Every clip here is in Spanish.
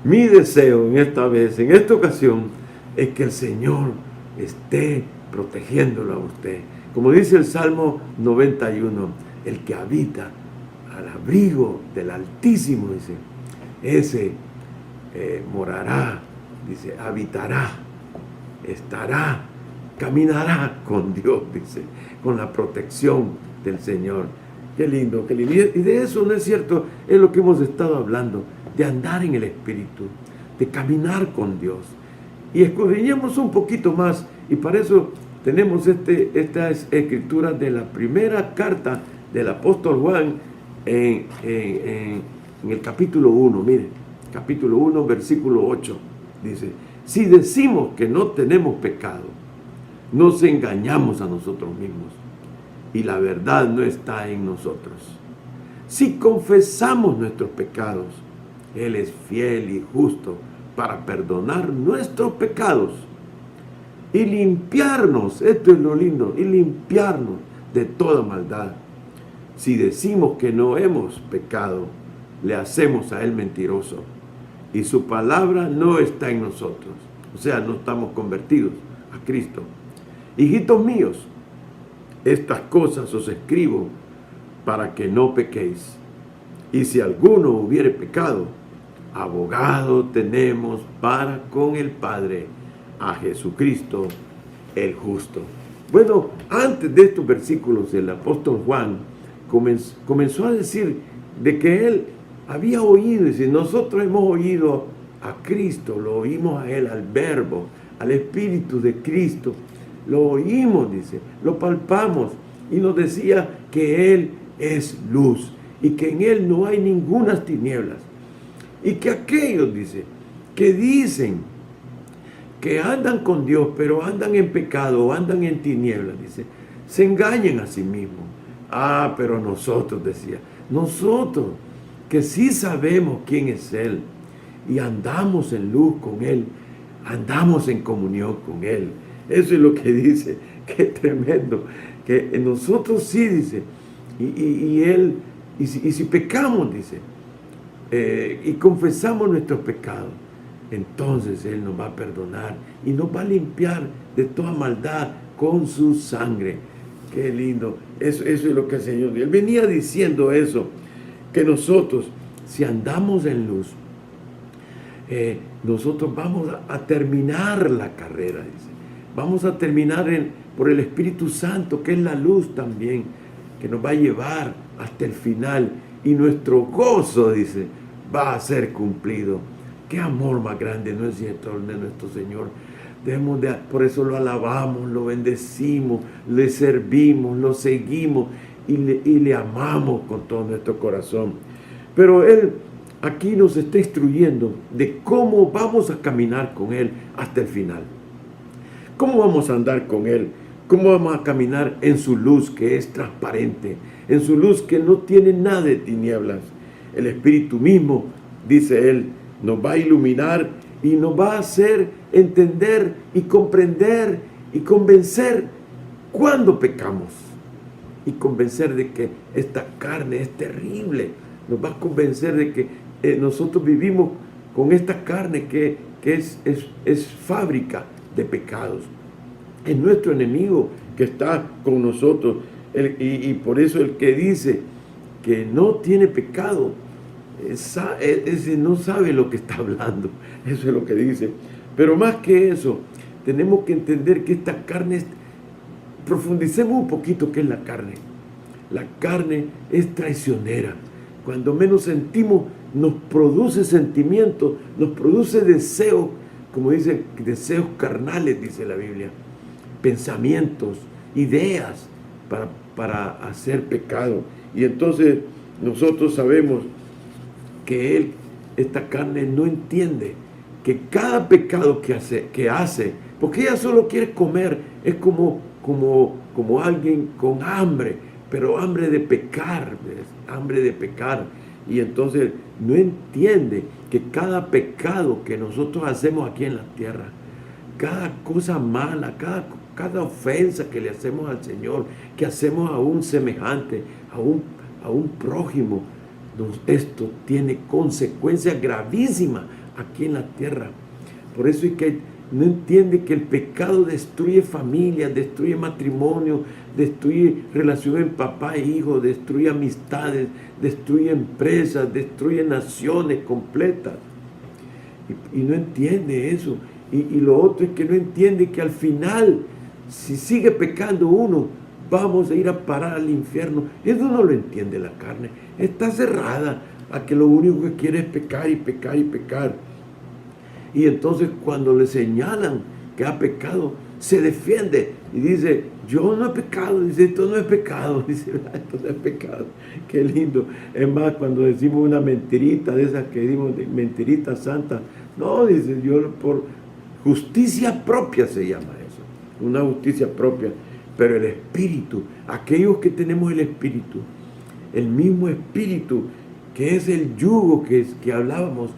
Mi deseo en esta vez, en esta ocasión, es que el Señor esté protegiéndolo a usted. Como dice el Salmo 91, el que habita al abrigo del Altísimo, dice, ese morará, dice, habitará, estará, caminará con Dios, dice, con la protección del Señor. Qué lindo, qué lindo. Y de eso, ¿no es cierto? Es lo que hemos estado hablando, de andar en el Espíritu, de caminar con Dios. Y escudriñemos un poquito más, y para eso tenemos estas escrituras de la primera carta del apóstol Juan en el capítulo 1, mire, capítulo 1, versículo 8, dice, si decimos que no tenemos pecado, nos engañamos a nosotros mismos, y la verdad no está en nosotros. Si confesamos nuestros pecados, Él es fiel y justo para perdonar nuestros pecados y limpiarnos, esto es lo lindo, y limpiarnos de toda maldad. Si decimos que no hemos pecado, le hacemos a Él mentiroso, y su palabra no está en nosotros. O sea, no estamos convertidos a Cristo. Hijitos míos, estas cosas os escribo para que no pequéis. Y si alguno hubiere pecado, abogado tenemos para con el Padre, a Jesucristo el justo. Bueno, antes de estos versículos, el apóstol Juan comenzó a decir de que él había oído, y si nosotros hemos oído a Cristo, lo oímos a Él, al Verbo, al Espíritu de Cristo, lo oímos, dice, lo palpamos, y nos decía que Él es luz, y que en Él no hay ninguna tinieblas, y que aquellos, dice, que dicen que andan con Dios, pero andan en pecado, o andan en tinieblas, dice, se engañan a sí mismos. Ah, pero nosotros, decía, nosotros, que sí sabemos quién es Él, y andamos en luz con Él, andamos en comunión con Él. Eso es lo que dice, qué tremendo, que nosotros sí, dice, y Él, y si pecamos, dice, y confesamos nuestros pecados, entonces Él nos va a perdonar y nos va a limpiar de toda maldad con su sangre. Qué lindo, eso es lo que el Señor, Él venía diciendo eso, que nosotros, si andamos en luz, nosotros vamos a terminar la carrera, dice. Vamos a terminar por el Espíritu Santo, que es la luz también, que nos va a llevar hasta el final. Y nuestro gozo, dice, va a ser cumplido. Qué amor más grande, ¿no es cierto?, de nuestro Señor. Por eso lo alabamos, lo bendecimos, le servimos, lo seguimos y le amamos con todo nuestro corazón. Pero Él aquí nos está instruyendo de cómo vamos a caminar con Él hasta el final. ¿Cómo vamos a andar con Él? ¿Cómo vamos a caminar en su luz que es transparente? En su luz que no tiene nada de tinieblas. El Espíritu mismo, dice Él, nos va a iluminar y nos va a hacer entender y comprender y convencer cuando pecamos. Y convencer de que esta carne es terrible. Nos va a convencer de que nosotros vivimos con esta carne que es fábrica de pecados. Es nuestro enemigo que está con nosotros. Y por eso el que dice que no tiene pecado, ese no sabe lo que está hablando. Eso es lo que dice. Pero más que eso, tenemos que entender que esta carne profundicemos un poquito qué es la carne. La carne es traicionera. Cuando menos sentimos, nos produce sentimientos, nos produce deseos, como dice, deseos carnales, dice la Biblia, pensamientos, ideas para hacer pecado. Y entonces nosotros sabemos que esta carne no entiende que cada pecado que hace, porque ella solo quiere comer, es como alguien con hambre, pero hambre de pecar, ¿ves? Hambre de pecar. Y entonces no entiende que cada pecado que nosotros hacemos aquí en la tierra, cada cosa mala, cada ofensa que le hacemos al Señor, que hacemos a un semejante, a un prójimo, esto tiene consecuencias gravísimas aquí en la tierra. Por eso es que no entiende que el pecado destruye familias, destruye matrimonio, destruye relaciones en papá e hijo, destruye amistades, destruye empresas, destruye naciones completas. Y no entiende eso. Y lo otro es que no entiende que al final, si sigue pecando uno, vamos a ir a parar al infierno. Eso no lo entiende la carne. Está cerrada a que lo único que quiere es pecar y pecar y pecar. Y entonces cuando le señalan que ha pecado, se defiende y dice, yo no he pecado. Dice, esto no es pecado. Dice, esto no es pecado. Qué lindo. Es más, cuando decimos una mentirita de esas que decimos, mentirita santa, no, dice, yo por justicia propia se llama eso. Una justicia propia. Pero el Espíritu, aquellos que tenemos el Espíritu, el mismo Espíritu, que es el yugo que hablábamos,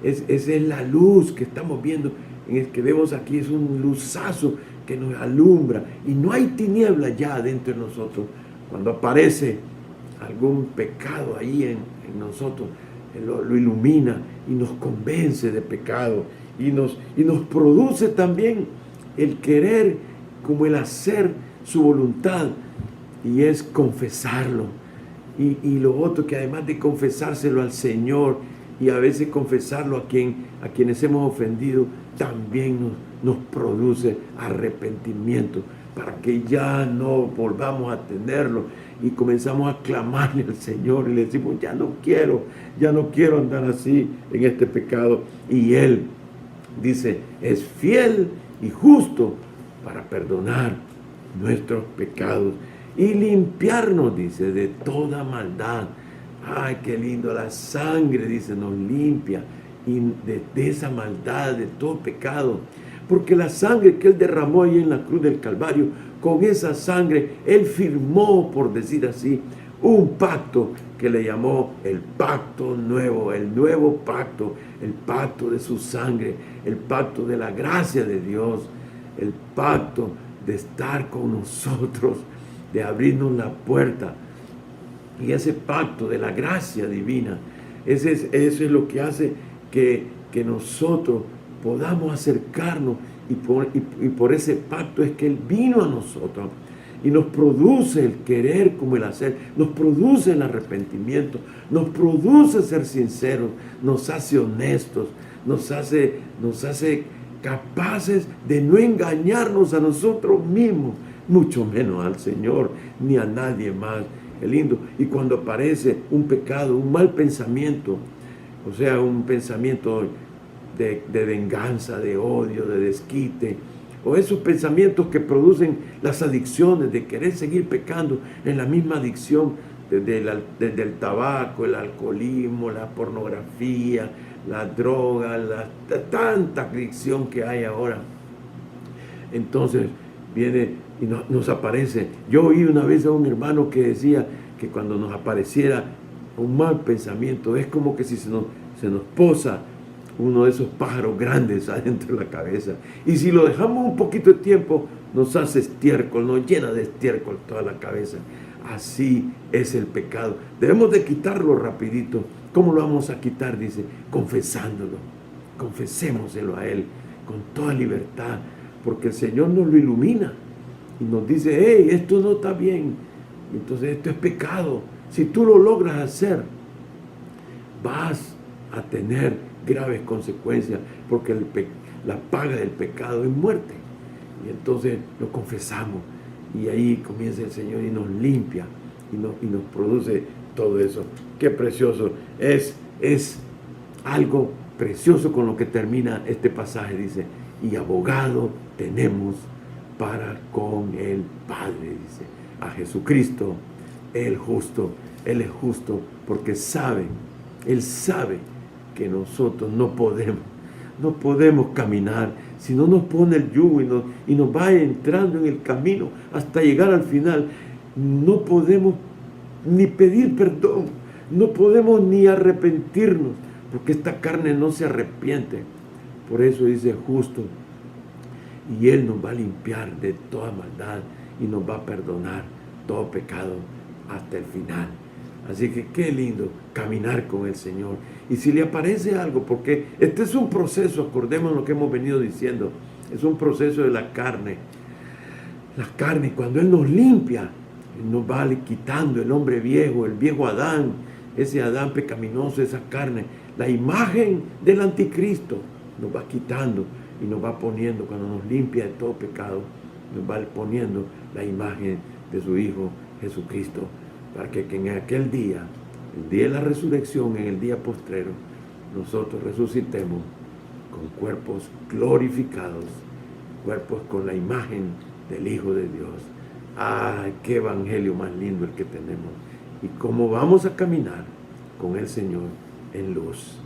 esa es la luz que estamos viendo, en el que vemos aquí, es un luzazo que nos alumbra, y no hay tiniebla ya dentro de nosotros. Cuando aparece algún pecado ahí en nosotros, lo ilumina y nos convence de pecado, y nos produce también el querer como el hacer su voluntad, y es confesarlo. Y lo otro, que además de confesárselo al Señor y a veces confesarlo a quienes hemos ofendido, también nos produce arrepentimiento, para que ya no volvamos a tenerlo, y comenzamos a clamarle al Señor y le decimos, ya no quiero andar así en este pecado. Y Él dice, es fiel y justo para perdonar nuestros pecados y limpiarnos, dice, de toda maldad. Ay, qué lindo, la sangre, dice, nos limpia y de esa maldad, de todo pecado. Porque la sangre que Él derramó ahí en la cruz del Calvario, con esa sangre Él firmó, por decir así, un pacto que le llamó el pacto nuevo, el nuevo pacto, el pacto de su sangre, el pacto de la gracia de Dios, el pacto de estar con nosotros, de abrirnos la puerta. Y ese pacto de la gracia divina, eso es lo que hace que nosotros podamos acercarnos, y por ese pacto es que Él vino a nosotros y nos produce el querer como el hacer, nos produce el arrepentimiento, nos produce ser sinceros, nos hace honestos, nos hace capaces de no engañarnos a nosotros mismos, mucho menos al Señor ni a nadie más. Qué lindo. Y cuando aparece un pecado, un mal pensamiento, o sea, un pensamiento de venganza, de odio, de desquite, o esos pensamientos que producen las adicciones, de querer seguir pecando en la misma adicción, desde el tabaco, el alcoholismo, la pornografía, la droga, tanta adicción que hay ahora. Entonces viene y nos aparece. Yo oí una vez a un hermano que decía que cuando nos apareciera un mal pensamiento, es como que si se nos posa uno de esos pájaros grandes adentro de la cabeza, y si lo dejamos un poquito de tiempo, nos hace estiércol, nos llena de estiércol toda la cabeza. Así es el pecado. Debemos de quitarlo rapidito. ¿Cómo lo vamos a quitar? Dice, confesándolo. Confesémoselo a Él con toda libertad, porque el Señor nos lo ilumina y nos dice, hey, esto no está bien, entonces esto es pecado. Si tú lo logras hacer, vas a tener graves consecuencias, porque la paga del pecado es muerte. Y entonces lo confesamos, y ahí comienza el Señor y nos limpia y nos produce todo eso. Qué precioso es algo precioso con lo que termina este pasaje. Dice, y abogado tenemos para con el Padre, dice, a Jesucristo el justo. Él es justo porque Él sabe que nosotros no podemos caminar si no nos pone el yugo y nos va entrando en el camino hasta llegar al final. No podemos ni pedir perdón, no podemos ni arrepentirnos, porque esta carne no se arrepiente. Por eso dice justo, y Él nos va a limpiar de toda maldad y nos va a perdonar todo pecado hasta el final. Así que qué lindo caminar con el Señor. Y si le aparece algo, porque este es un proceso, acordemos lo que hemos venido diciendo, es un proceso de la carne. La carne, cuando Él nos limpia, Él nos va quitando el hombre viejo, el viejo Adán, ese Adán pecaminoso, esa carne, la imagen del anticristo, nos va quitando y nos va poniendo, cuando nos limpia de todo pecado, nos va poniendo la imagen de su Hijo Jesucristo, para que en aquel día, el día de la resurrección, en el día postrero, nosotros resucitemos con cuerpos glorificados, cuerpos con la imagen del Hijo de Dios. ¡Ay, qué evangelio más lindo el que tenemos! Y cómo vamos a caminar con el Señor en luz.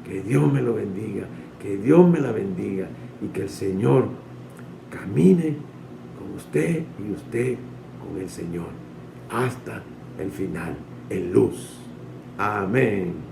Que Dios me lo bendiga, que Dios me la bendiga y que el Señor camine con usted y usted con el Señor hasta el final, en luz. Amén.